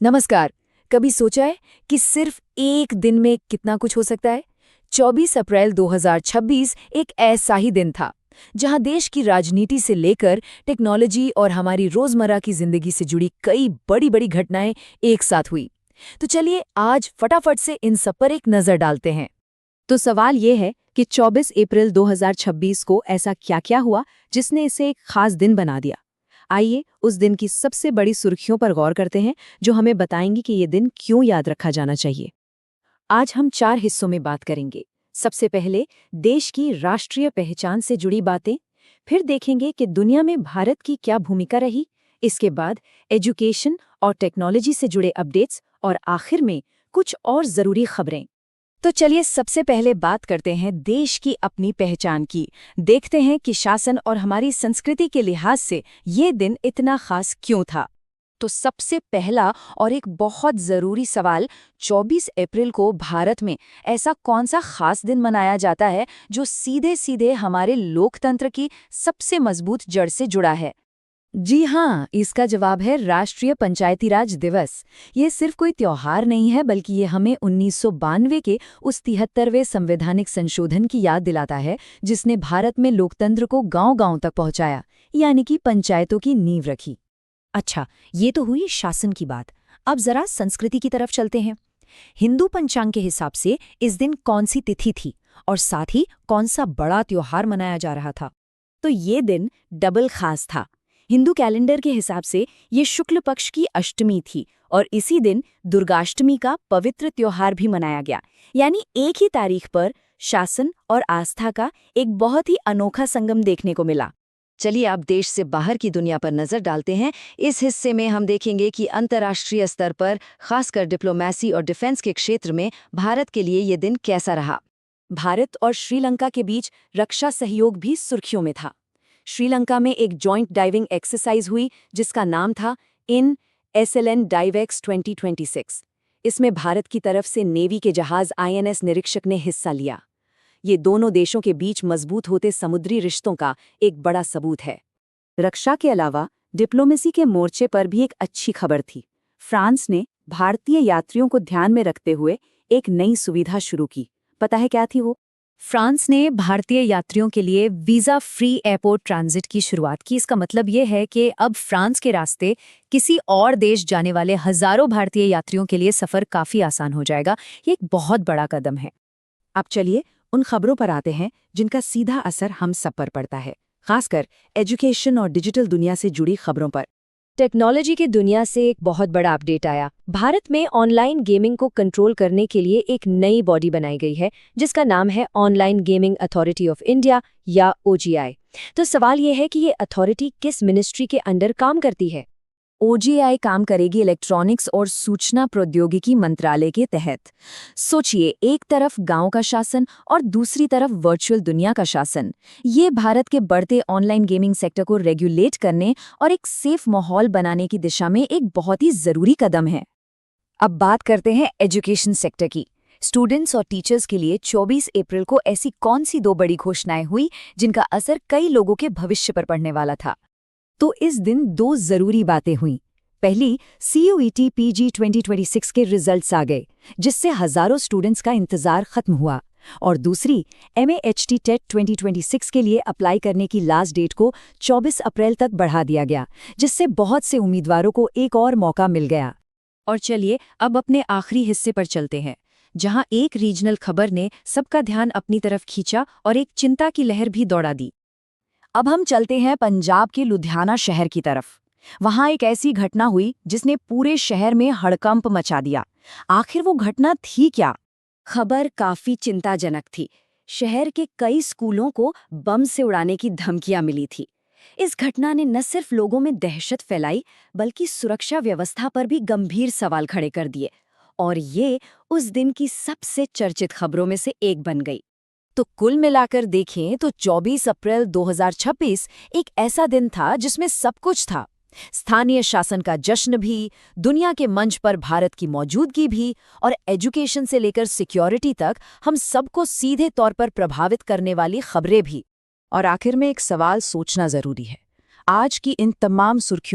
नमस्कार। कभी सोचा है कि सिर्फ एक दिन में कितना कुछ हो सकता है? 24 अप्रैल 2026 एक ऐसा ही दिन था जहां देश की राजनीति से लेकर टेक्नोलॉजी और हमारी रोजमर्रा की जिंदगी से जुड़ी कई बड़ी बड़ी घटनाएं एक साथ हुई। तो चलिए आज फटाफट से इन सब पर एक नजर डालते हैं। तो सवाल ये है कि 24 अप्रैल 2026 को ऐसा क्या-क्या हुआ जिसने इसे एक खास दिन बना दिया। आइए उस दिन की सबसे बड़ी सुर्खियों पर गौर करते हैं जो हमें बताएंगी कि ये दिन क्यों याद रखा जाना चाहिए। आज हम 4 हिस्सों में बात करेंगे। सबसे पहले देश की राष्ट्रीय पहचान से जुड़ी बातें, फिर देखेंगे कि दुनिया में भारत की क्या भूमिका रही, इसके बाद एजुकेशन और टेक्नोलॉजी से जुड़े अपडेट्स और आखिर में कुछ और ज़रूरी खबरें। तो चलिए सबसे पहले बात करते हैं देश की अपनी पहचान की। देखते हैं कि शासन और हमारी संस्कृति के लिहाज से ये दिन इतना खास क्यों था। तो सबसे पहला और एक बहुत ज़रूरी सवाल, 24 अप्रैल को भारत में ऐसा कौन सा खास दिन मनाया जाता है जो सीधे सीधे हमारे लोकतंत्र की सबसे मजबूत जड़ से जुड़ा है? जी हाँ, इसका जवाब है राष्ट्रीय पंचायती राज दिवस। ये सिर्फ कोई त्योहार नहीं है, बल्कि ये हमें 1992 के उस 73वें संवैधानिक संशोधन की याद दिलाता है जिसने भारत में लोकतंत्र को गांव-गांव तक पहुंचाया, यानी कि पंचायतों की नींव रखी। अच्छा, ये तो हुई शासन की बात। अब जरा संस्कृति की तरफ चलते हैं। हिंदू पंचांग के हिसाब से इस दिन कौन सी तिथि थी और साथ ही कौन सा बड़ा त्योहार मनाया जा रहा था? तो ये दिन डबल खास था। हिंदू कैलेंडर के हिसाब से ये शुक्ल पक्ष की अष्टमी थी और इसी दिन दुर्गाष्टमी का पवित्र त्योहार भी मनाया गया। यानी एक ही तारीख पर शासन और आस्था का एक बहुत ही अनोखा संगम देखने को मिला। चलिए अब देश से बाहर की दुनिया पर नजर डालते हैं। इस हिस्से में हम देखेंगे कि अंतर्राष्ट्रीय स्तर पर, खासकर डिप्लोमेसी और डिफेंस के क्षेत्र में भारत के लिए ये दिन कैसा रहा। भारत और श्रीलंका के बीच रक्षा सहयोग भी सुर्खियों में था। श्रीलंका में एक जॉइंट डाइविंग एक्सरसाइज हुई जिसका नाम था इन SLN डाइवेक्स 2026। इसमें भारत की तरफ से नेवी के जहाज INS निरीक्षक ने हिस्सा लिया। ये दोनों देशों के बीच मजबूत होते समुद्री रिश्तों का एक बड़ा सबूत है। रक्षा के अलावा डिप्लोमेसी के मोर्चे पर भी एक अच्छी खबर थी। फ्रांस ने भारतीय यात्रियों को ध्यान में रखते हुए एक नई सुविधा शुरू की। पता है क्या थी वो? फ्रांस ने भारतीय यात्रियों के लिए वीज़ा फ्री एयरपोर्ट ट्रांजिट की शुरुआत की। इसका मतलब ये है कि अब फ्रांस के रास्ते किसी और देश जाने वाले हजारों भारतीय यात्रियों के लिए सफ़र काफ़ी आसान हो जाएगा। ये एक बहुत बड़ा कदम है। अब चलिए उन खबरों पर आते हैं जिनका सीधा असर हम सब पर पड़ता है, खासकर एजुकेशन और डिजिटल दुनिया से जुड़ी खबरों पर। टेक्नोलॉजी की दुनिया से एक बहुत बड़ा अपडेट आया। भारत में ऑनलाइन गेमिंग को कंट्रोल करने के लिए एक नई बॉडी बनाई गई है जिसका नाम है online gaming authority of India या OGI। तो सवाल ये है कि ये अथॉरिटी किस मिनिस्ट्री के अंडर काम करती है? OGI काम करेगी इलेक्ट्रॉनिक्स और सूचना प्रौद्योगिकी मंत्रालय के तहत। सोचिए, एक तरफ गांव का शासन और दूसरी तरफ वर्चुअल दुनिया का शासन। ये भारत के बढ़ते ऑनलाइन गेमिंग सेक्टर को रेगुलेट करने और एक सेफ माहौल बनाने की दिशा में एक बहुत ही जरूरी कदम है। अब बात करते हैं एजुकेशन सेक्टर की। स्टूडेंट्स और टीचर्स के लिए 24 अप्रैल को ऐसी कौन सी 2 बड़ी घोषणाएं हुई जिनका असर कई लोगों के भविष्य पर पड़ने वाला था? तो इस दिन 2 जरूरी बातें हुईं। पहली, CUET PG 2026 के रिजल्ट्स आ गए जिससे हजारों स्टूडेंट्स का इंतजार खत्म हुआ। और दूसरी, MAHT टेट 2026 के लिए अप्लाई करने की लास्ट डेट को 24 अप्रैल तक बढ़ा दिया गया जिससे बहुत से उम्मीदवारों को एक और मौका मिल गया। और चलिए अब अपने आखिरी हिस्से पर चलते हैं जहां एक रीजनल खबर ने सबका ध्यान अपनी तरफ खींचा और एक चिंता की लहर भी दौड़ा दी। अब हम चलते हैं पंजाब के लुधियाना शहर की तरफ। वहां एक ऐसी घटना हुई जिसने पूरे शहर में हड़कंप मचा दिया। आखिर वो घटना थी क्या? खबर काफी चिंताजनक थी। शहर के कई स्कूलों को बम से उड़ाने की धमकियां मिली थी। इस घटना ने न सिर्फ लोगों में दहशत फैलाई बल्कि सुरक्षा व्यवस्था पर भी गंभीर सवाल खड़े कर दिए और ये उस दिन की सबसे चर्चित खबरों में से एक बन गई। तो कुल मिलाकर देखें तो 24 अप्रैल 2026 एक ऐसा दिन था जिसमें सब कुछ था। स्थानीय शासन का जश्न भी, दुनिया के मंच पर भारत की मौजूदगी भी और एजुकेशन से लेकर सिक्योरिटी तक हम सबको सीधे तौर पर प्रभावित करने वाली खबरें भी। और आखिर में एक सवाल सोचना जरूरी है। आज की इन तमाम सुर्खियों